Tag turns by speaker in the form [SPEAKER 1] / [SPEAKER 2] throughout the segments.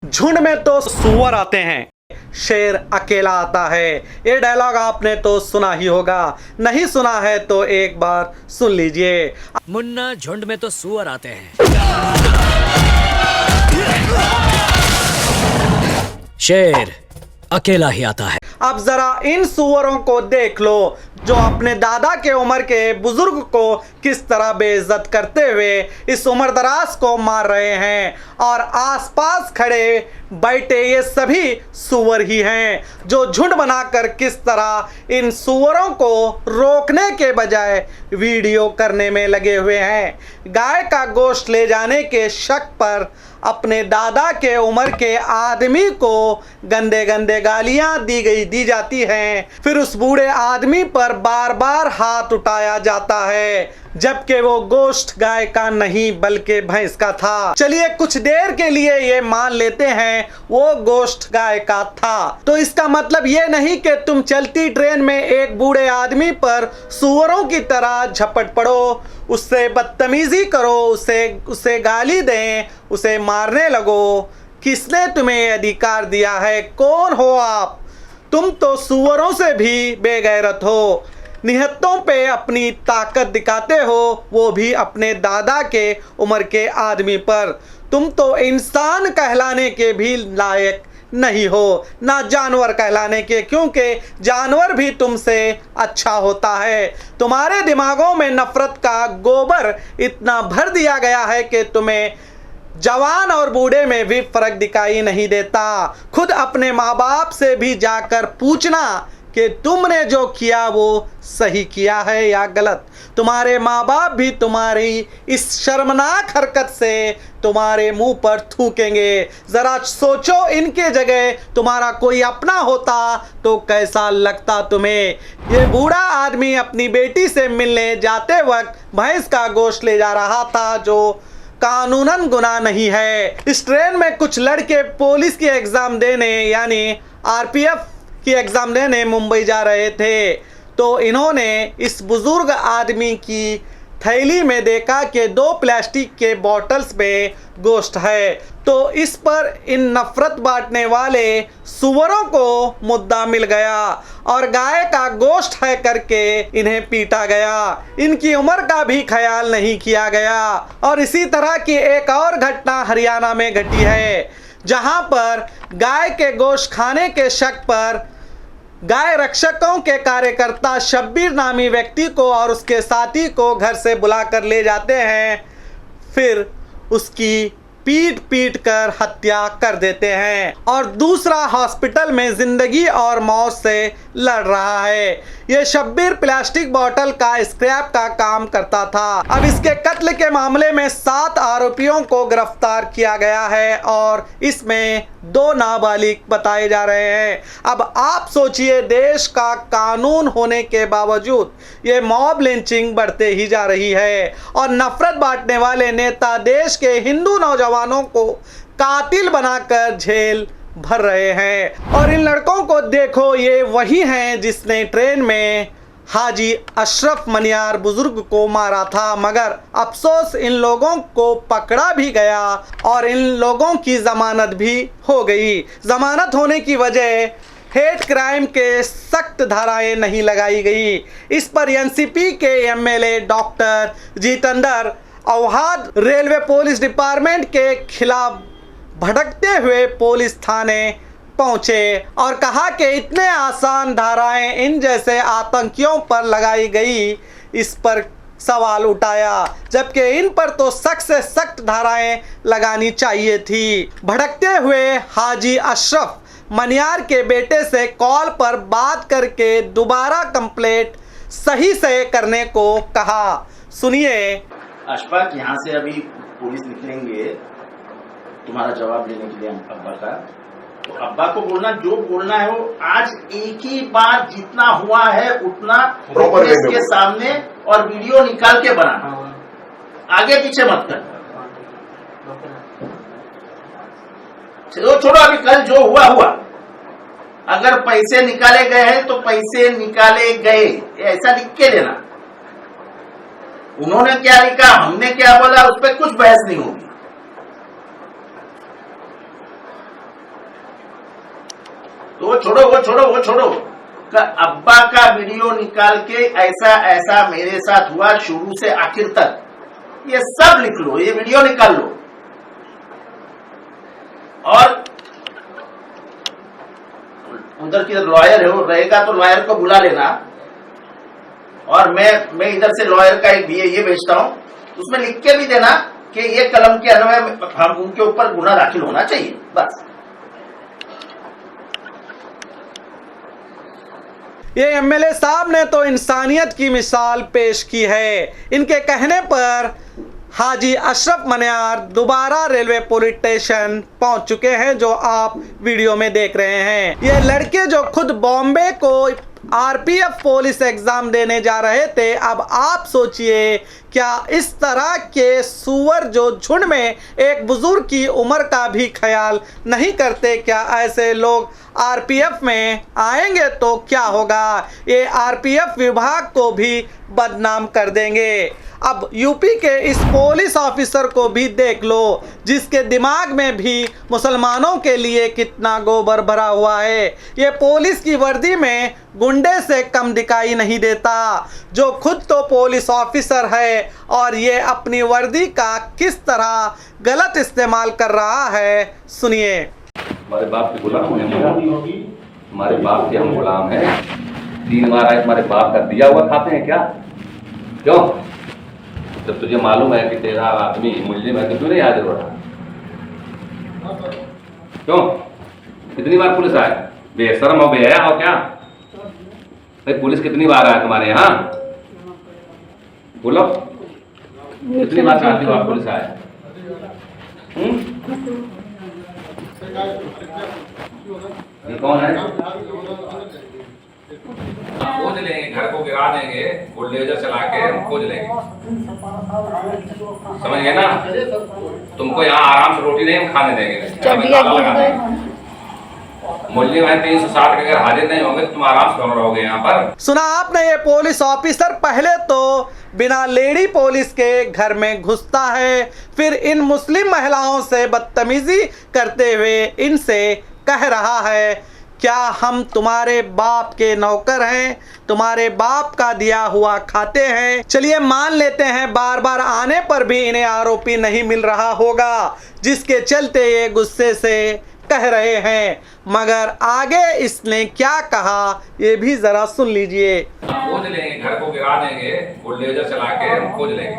[SPEAKER 1] झुंड में तो सुअर आते हैं, शेर अकेला आता है। ये डायलॉग आपने तो सुना ही होगा, नहीं सुना है तो एक बार सुन लीजिए।
[SPEAKER 2] मुन्ना, झुंड में तो सुअर आते हैं, शेर अकेला ही आता है।
[SPEAKER 1] अब जरा इन सुअरों को देख लो जो अपने दादा के उम्र के बुजुर्ग को किस तरह बेइज्जत करते हुए इस उम्र दराज को मार रहे हैं, और आसपास खड़े बैठे ये सभी सुअर ही हैं जो झुंड बनाकर किस तरह इन सुअरों को रोकने के बजाय वीडियो करने में लगे हुए हैं। गाय का गोश्त ले जाने के शक पर अपने दादा के उम्र के आदमी को गंदे गंदे गालियां दी जाती हैं, फिर उस बूढ़े आदमी पर बार बार हाथ उठाया जाता है, जबकि वो गोश्त गाय का नहीं बल्कि भैंस का था। चलिए कुछ देर के लिए ये मान लेते हैं वो गोश्त गाय का था, तो इसका मतलब ये नहीं कि तुम चलती ट्रेन में एक बूढ़े आदमी पर सुअरों की तरह झपट पड़ो, उससे बदतमीजी करो, उसे गाली दें, उसे मारने लगो। किसने तुम्हें अधिकार दिया है? कौन हो आप? तुम तो सुअरों से भी बेगैरत हो, निहत्तों पे अपनी ताकत दिखाते हो, वो भी अपने दादा के उम्र के आदमी पर। तुम तो इंसान कहलाने के भी लायक नहीं हो, ना जानवर कहलाने के, क्योंकि जानवर भी तुमसे अच्छा होता है। तुम्हारे दिमागों में नफरत का गोबर इतना भर दिया गया है कि तुम्हें जवान और बूढ़े में भी फर्क दिखाई नहीं देता। खुद अपने माँ बाप से भी जाकर पूछना कि तुमने जो किया वो सही किया है या गलत। तुम्हारे माँ बाप भी तुम्हारी इस शर्मनाक हरकत से तुम्हारे मुंह पर थूकेंगे। जरा सोचो, इनके जगह तुम्हारा कोई अपना होता तो कैसा लगता तुम्हें। ये बूढ़ा आदमी अपनी बेटी से मिलने जाते वक्त भैंस का गोश्त ले जा रहा था, जो कानूनन गुनाह नहीं है। इस ट्रेन में कुछ लड़के पुलिस की एग्जाम देने यानी आरपीएफ की एग्जाम देने मुंबई जा रहे थे, तो इन्होंने इस बुजुर्ग आदमी की थैली में देखा कि 2 प्लास्टिक के बॉटल्स में गोश्त है, तो इस पर इन नफरत बांटने वाले सुअरों को मुद्दा मिल गया और गाय का गोश्त है करके इन्हें पीटा गया। इनकी उम्र का भी ख्याल नहीं किया गया। और इसी तरह की एक और घटना हरियाणा में घटी है, जहां पर गाय के गोश्त खाने के शक पर गाय रक्षकों के कार्यकर्ता शब्बीर नामी व्यक्ति को और उसके साथी को घर से बुलाकर ले जाते हैं, फिर उसकी पीट कर हत्या कर देते हैं, और दूसरा हॉस्पिटल में जिंदगी और मौत से लड़ रहा है। ये शब्बीर प्लास्टिक बोतल का स्क्रैप का काम करता था। अब इसके कत्ल के मामले में 7 आरोपियों को गिरफ्तार किया गया है और इसमें 2 नाबालिग बताए जा रहे हैं। अब आप सोचिए, देश का कानून होने के बावजूद ये मॉब लिंचिंग बढ़ते ही जा रही है और नफरत बांटने वाले नेता देश के हिंदू नौजवानों को कातिल बनाकर जेल भर रहे हैं। और इन लड़कों को देखो, ये वही हैं जिसने ट्रेन में हाजी अशरफ मनियार बुजुर्ग को मारा था, मगर अफसोस इन लोगों को पकड़ा भी गया और इन लोगों की जमानत भी हो गई। जमानत होने की वजह हेट क्राइम के सख्त धाराएं नहीं लगाई गई। इस पर एनसीपी के MLA doctor Jitendra Awhad railway police department के खिलाफ भड़कते हुए पुलिस थाने पहुंचे और कहा कि इतने आसान धाराएं इन जैसे आतंकियों पर लगाई गई, इस पर सवाल उठाया, जबकि इन पर तो सख्त से सख्त धाराएं लगानी चाहिए थी। भड़कते हुए हाजी अशरफ मनियार के बेटे से कॉल पर बात करके दोबारा कंप्लेंट सही से करने को कहा। सुनिए।
[SPEAKER 3] अशफाक, यहाँ से अभी पुलिस निकलेंगे तुम्हारा जवाब लेने के लिए अब्बा का, तो अब्बा को बोलना जो बोलना है वो आज एक ही बार जितना हुआ है उतना प्रेस के सामने और वीडियो निकाल के बनाना, आगे पीछे मत कर। चलो छोड़ो, अभी कल जो हुआ हुआ। अगर पैसे निकाले गए हैं तो पैसे निकाले गए, ऐसा लिख के देना। उन्होंने क्या लिखा, हमने क्या बोला, उस पर कुछ बहस नहीं होगी। तो वो छोड़ो का अब्बा का वीडियो निकाल के ऐसा ऐसा मेरे साथ हुआ शुरू से आखिर तक, ये सब लिख लो, ये वीडियो निकाल लो। और उधर की लॉयर है, वो रहेगा तो लॉयर को बुला लेना, और मैं इधर से लॉयर का एक ये भेजता हूं, उसमें लिख के भी देना कि ये कलम के अन्वय हम उनके ऊपर गुना दाखिल होना चाहिए, बस।
[SPEAKER 1] ये एमएलए साहब ने तो इंसानियत की मिसाल पेश की है। इनके कहने पर हाजी अशरफ मनियार दोबारा रेलवे पुलिस स्टेशन पहुंच चुके हैं, जो आप वीडियो में देख रहे हैं। ये लड़के जो खुद बॉम्बे को आरपीएफ पुलिस एग्जाम देने जा रहे थे, अब आप सोचिए क्या इस तरह के सुअर जो झुंड में एक बुजुर्ग की उम्र का भी ख्याल नहीं करते, क्या ऐसे लोग आरपीएफ में आएंगे तो क्या होगा? ये आरपीएफ विभाग को भी बदनाम कर देंगे। अब यूपी के इस पुलिस ऑफिसर को भी देख लो, जिसके दिमाग में भी मुसलमानों के लिए कितना गोबर भरा हुआ है। ये पुलिस की वर्दी में गुंडे से कम दिखाई नहीं देता, जो खुद तो पुलिस ऑफिसर है और ये अपनी वर्दी का किस तरह गलत इस्तेमाल कर रहा है, सुनिए।
[SPEAKER 4] हमारे बाप के गुलाम हैं, हमारे बाप के हम गुलाम हैं। 3 बार आए तुम्हारे बाप का दिया हुआ खाते हैं क्या? क्यों? जब तुझे मालूम है कि तेरा आदमी मुल्जिम है तो क्यों नहीं हाजिर हो रहा? क्यों? कितनी बार पुलिस आए? बेशर्म हो, बेहया हो क्या? भाई पुलिस कितनी बार आया तुम्हारे यहाँ? बोलो, कितनी बार चाहती हो आप पुलिस आए? ये कौन है? खोज लेंगे, घर को गिरा देंगे, बुलडोजर चला के हम खोज लेंगे, समझ गए ना? तुमको यहाँ आराम से रोटी नहीं हम खाने देंगे। मुल्जिम है 360 के, अगर हाजिर नहीं होंगे तो तुम आराम से रहोगे यहाँ पर।
[SPEAKER 1] सुना आपने, ये पुलिस ऑफिसर पहले तो बिना लेडी पुलिस के घर में घुसता है, फिर इन मुस्लिम महिलाओं से बदतमीजी करते हुए इनसे कह रहा है, क्या हम तुम्हारे बाप के नौकर हैं? तुम्हारे बाप का दिया हुआ खाते हैं? चलिए मान लेते हैं बार बार आने पर भी इन्हें आरोपी नहीं मिल रहा होगा, जिसके चलते ये गुस्से से कह रहे हैं, मगर आगे इसने क्या कहा ये भी जरा सुन लीजिए।
[SPEAKER 4] खोज लेंगे, घर को गिरा देंगे, बुलडोजर चला के हम खोज लेंगे,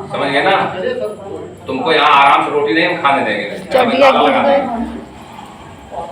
[SPEAKER 4] समझ गए ना? तुमको यहाँ आराम से रोटी नहीं हम खाने देंगे।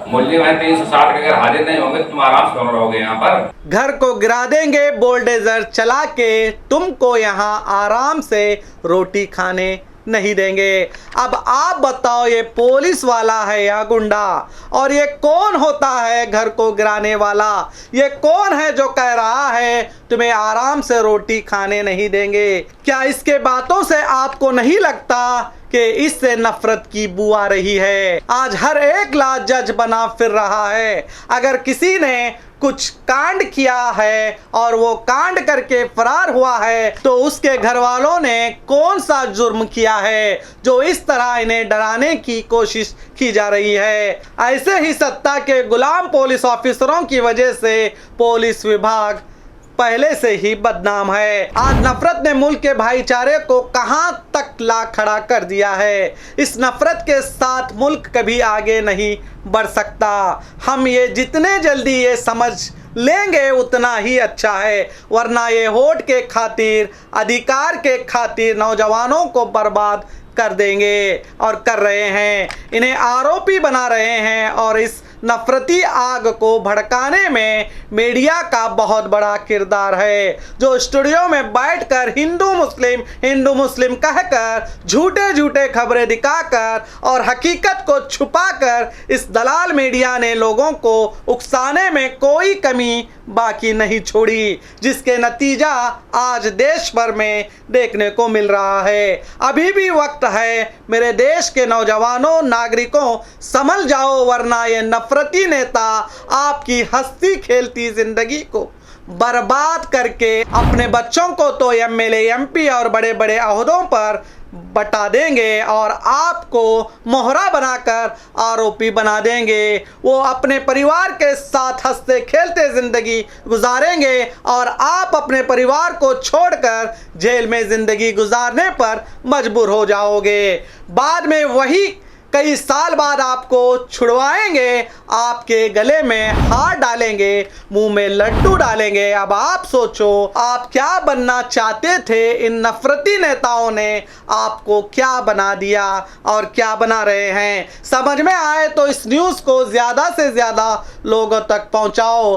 [SPEAKER 4] मुल्जिम है 360 के, अगर हाजिर नहीं होंगे तो तुम आराम से रहोगे यहाँ पर।
[SPEAKER 1] घर को गिरा देंगे बुलडोजर चला के, तुमको यहाँ आराम से रोटी खाने नहीं देंगे। अब आप बताओ, ये पुलिस वाला है या गुंडा? और ये कौन होता है घर को गिराने वाला? ये कौन है जो कह रहा है तुम्हें आराम से रोटी खाने नहीं देंगे? क्या इसके बातों से आपको नहीं लगता कि इससे नफरत की बू आ रही है? आज हर एक लाजज बना फिर रहा है। अगर किसी ने कुछ कांड किया है और वो कांड करके फरार हुआ है, तो उसके घर वालों ने कौन सा जुर्म किया है जो इस तरह इन्हें डराने की कोशिश की जा रही है? ऐसे ही सत्ता के गुलाम पुलिस ऑफिसरों की वजह से पुलिस विभाग पहले से ही बदनाम है। आज नफरत ने मुल्क के भाईचारे को कहां तक ला खड़ा कर दिया है। इस नफरत के साथ मुल्क कभी आगे नहीं बढ़ सकता। हम ये जितने जल्दी ये समझ लेंगे उतना ही अच्छा है, वरना ये वोट के खातिर, अधिकार के खातिर नौजवानों को बर्बाद कर देंगे और कर रहे हैं। इन्हें आरोपी बना रहे हैं और इस नफरती आग को भड़काने में मीडिया का बहुत बड़ा किरदार है, जो स्टूडियो में बैठकर हिंदू मुस्लिम कहकर झूठे झूठे खबरें दिखाकर और हकीकत को छुपाकर इस दलाल मीडिया ने लोगों को उकसाने में कोई कमी बाकी नहीं छोड़ी, जिसके नतीजा आज देश भर में देखने को मिल रहा है। अभी भी वक्त है मेरे देश के नौजवानों, नागरिकों, संभल जाओ, वरना ये नफरती नेता आपकी हंसती खेलती जिंदगी को बर्बाद करके अपने बच्चों को तो एमएलए, एमपी और बड़े बड़े अहदों पर बटा देंगे और आपको मोहरा बनाकर आरोपी बना देंगे। वो अपने परिवार के साथ हंसते खेलते ज़िंदगी गुजारेंगे और आप अपने परिवार को छोड़कर जेल में ज़िंदगी गुजारने पर मजबूर हो जाओगे। बाद में वही कई साल बाद आपको छुड़वाएंगे, आपके गले में हाथ डालेंगे, मुंह में लड्डू डालेंगे। अब आप सोचो आप क्या बनना चाहते थे। इन नफरती नेताओं ने आपको क्या बना दिया और क्या बना रहे हैं। समझ में आए तो इस न्यूज़ को ज़्यादा से ज़्यादा लोगों तक पहुंचाओ।